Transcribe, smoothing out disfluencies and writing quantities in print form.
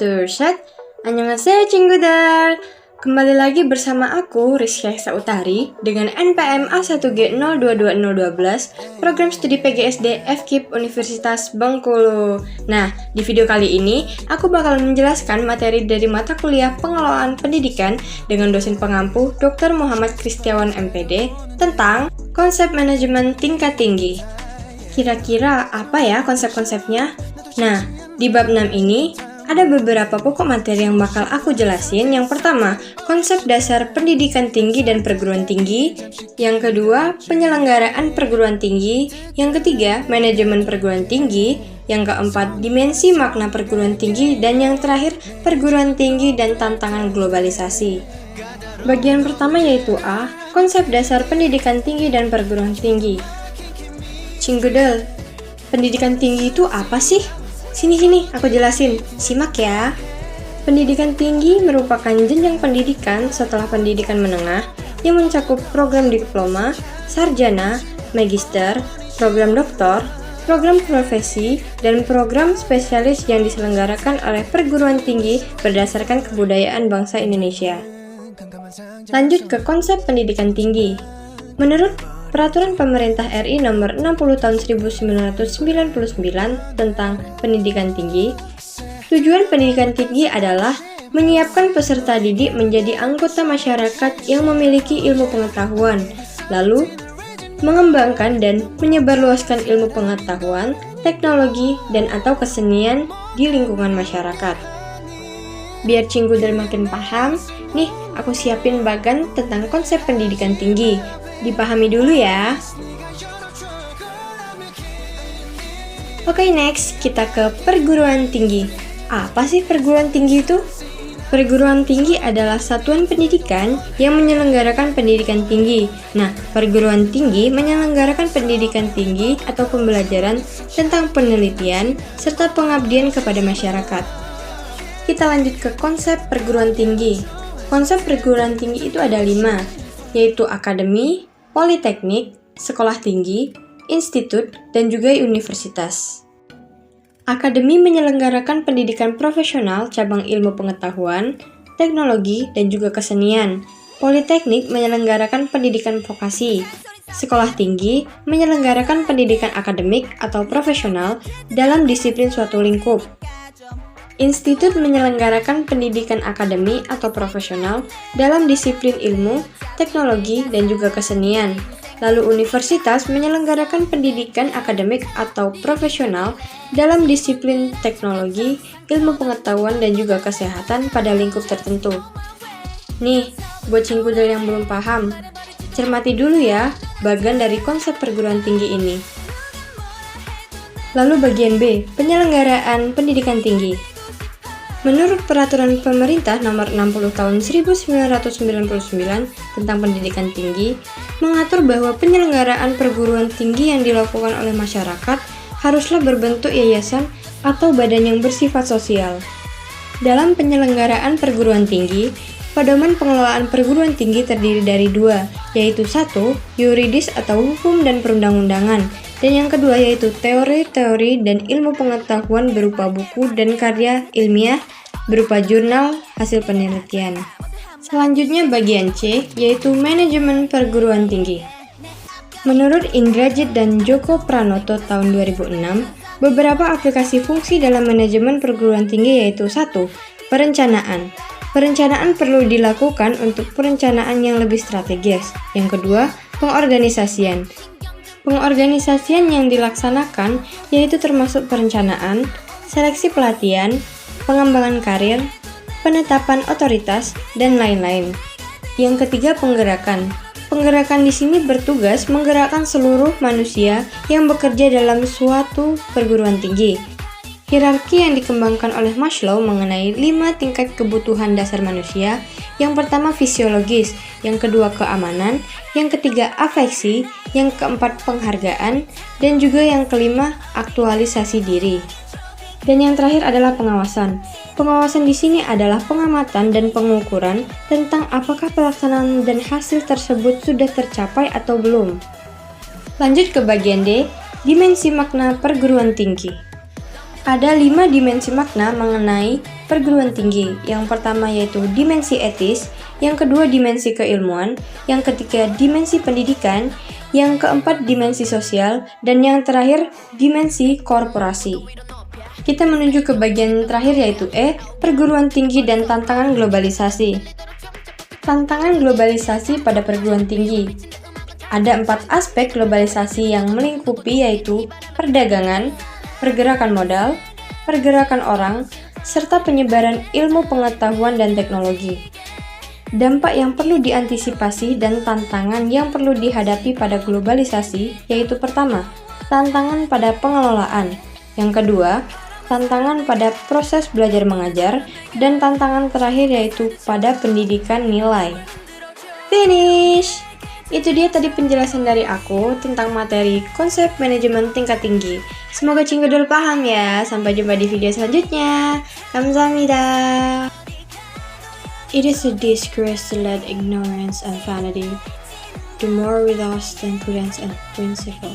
둘셋 Annyeonghaseyo 친구들. Kembali lagi bersama aku Rizky Sautari dengan NPM A1G022012 Program Studi PGSD FKIP Universitas Bengkulu. Nah, di video kali ini aku bakal menjelaskan materi dari mata kuliah Pengelolaan Pendidikan dengan dosen pengampu Dr. Muhammad Kristiawan MPD tentang konsep manajemen tingkat tinggi. Kira-kira apa ya konsep-konsepnya? Nah, di bab 6 ini ada beberapa pokok materi yang bakal aku jelasin. Yang pertama, konsep dasar pendidikan tinggi dan perguruan tinggi. Yang kedua, penyelenggaraan perguruan tinggi. Yang ketiga, manajemen perguruan tinggi. Yang keempat, dimensi makna perguruan tinggi. Dan yang terakhir, perguruan tinggi dan tantangan globalisasi. Bagian pertama yaitu A, konsep dasar pendidikan tinggi dan perguruan tinggi. Cinggudel, pendidikan tinggi itu apa sih? Sini, aku jelasin. Simak ya. Pendidikan tinggi merupakan jenjang pendidikan setelah pendidikan menengah yang mencakup program diploma, sarjana, magister, program doktor, program profesi, dan program spesialis yang diselenggarakan oleh perguruan tinggi berdasarkan kebudayaan bangsa Indonesia. Lanjut ke konsep pendidikan tinggi. Menurut Peraturan Pemerintah RI Nomor 60 Tahun 1999 tentang Pendidikan Tinggi, tujuan pendidikan tinggi adalah menyiapkan peserta didik menjadi anggota masyarakat yang memiliki ilmu pengetahuan, lalu mengembangkan dan menyebarluaskan ilmu pengetahuan, teknologi, dan atau kesenian di lingkungan masyarakat. Biar Cinggudel makin paham, nih aku siapin bagan tentang konsep pendidikan tinggi. Dipahami dulu ya. Oke, next kita ke perguruan tinggi. Apa sih perguruan tinggi itu? Perguruan tinggi adalah satuan pendidikan yang menyelenggarakan pendidikan tinggi. Nah, perguruan tinggi menyelenggarakan pendidikan tinggi atau pembelajaran tentang penelitian serta pengabdian kepada masyarakat. Kita lanjut ke konsep perguruan tinggi. Konsep perguruan tinggi itu ada 5, yaitu akademi, politeknik, sekolah tinggi, institut, dan juga universitas. Akademi menyelenggarakan pendidikan profesional cabang ilmu pengetahuan, teknologi, dan juga kesenian. Politeknik menyelenggarakan pendidikan vokasi. Sekolah tinggi menyelenggarakan pendidikan akademik atau profesional dalam disiplin suatu lingkup. Institut menyelenggarakan pendidikan akademi atau profesional dalam disiplin ilmu, teknologi, dan juga kesenian. Lalu universitas menyelenggarakan pendidikan akademik atau profesional dalam disiplin teknologi, ilmu pengetahuan, dan juga kesehatan pada lingkup tertentu. Nih, buat Cinggudel yang belum paham, cermati dulu ya bagian dari konsep perguruan tinggi ini. Lalu bagian B, penyelenggaraan pendidikan tinggi. Menurut Peraturan Pemerintah Nomor 60 Tahun 1999 tentang Pendidikan Tinggi, mengatur bahwa penyelenggaraan perguruan tinggi yang dilakukan oleh masyarakat haruslah berbentuk yayasan atau badan yang bersifat sosial. Dalam penyelenggaraan perguruan tinggi, pedoman pengelolaan perguruan tinggi terdiri dari 2, yaitu 1, yuridis atau hukum dan perundang-undangan, dan yang kedua yaitu teori-teori dan ilmu pengetahuan berupa buku dan karya ilmiah berupa jurnal hasil penelitian. Selanjutnya bagian C, yaitu manajemen perguruan tinggi. Menurut Indrajit dan Joko Pranoto tahun 2006, beberapa aplikasi fungsi dalam manajemen perguruan tinggi yaitu 1. Perencanaan. Perencanaan perlu dilakukan untuk perencanaan yang lebih strategis. Yang kedua, pengorganisasian. Pengorganisasian yang dilaksanakan yaitu termasuk perencanaan, seleksi pelatihan, pengembangan karir, penetapan otoritas, dan lain-lain. Yang ketiga, penggerakan. Penggerakan di sini bertugas menggerakkan seluruh manusia yang bekerja dalam suatu perguruan tinggi. Hierarki yang dikembangkan oleh Maslow mengenai 5 tingkat kebutuhan dasar manusia. Yang pertama fisiologis, yang kedua keamanan, yang ketiga afeksi, yang keempat penghargaan, dan juga yang kelima aktualisasi diri. Dan yang terakhir adalah pengawasan. Pengawasan di sini adalah pengamatan dan pengukuran tentang apakah pelaksanaan dan hasil tersebut sudah tercapai atau belum. Lanjut ke bagian D, dimensi makna perguruan tinggi. Ada 5 dimensi makna mengenai perguruan tinggi. Yang pertama yaitu dimensi etis, yang kedua dimensi keilmuan, yang ketiga dimensi pendidikan, yang keempat dimensi sosial, dan yang terakhir dimensi korporasi. Kita menuju ke bagian terakhir yaitu E, perguruan tinggi dan tantangan globalisasi. Tantangan globalisasi pada perguruan tinggi. Ada 4 aspek globalisasi yang melingkupi yaitu perdagangan, pergerakan modal, pergerakan orang, serta penyebaran ilmu pengetahuan dan teknologi. Dampak yang perlu diantisipasi dan tantangan yang perlu dihadapi pada globalisasi yaitu pertama, tantangan pada pengelolaan. Yang kedua, tantangan pada proses belajar mengajar, dan tantangan terakhir yaitu pada pendidikan nilai. Finish! Itu dia tadi penjelasan dari aku tentang materi konsep manajemen tingkat tinggi. Semoga Cinggodol paham ya. Sampai jumpa di video selanjutnya. Kamsahamnida. It is a disgrace to let ignorance and vanity do more with us than prudence and principle.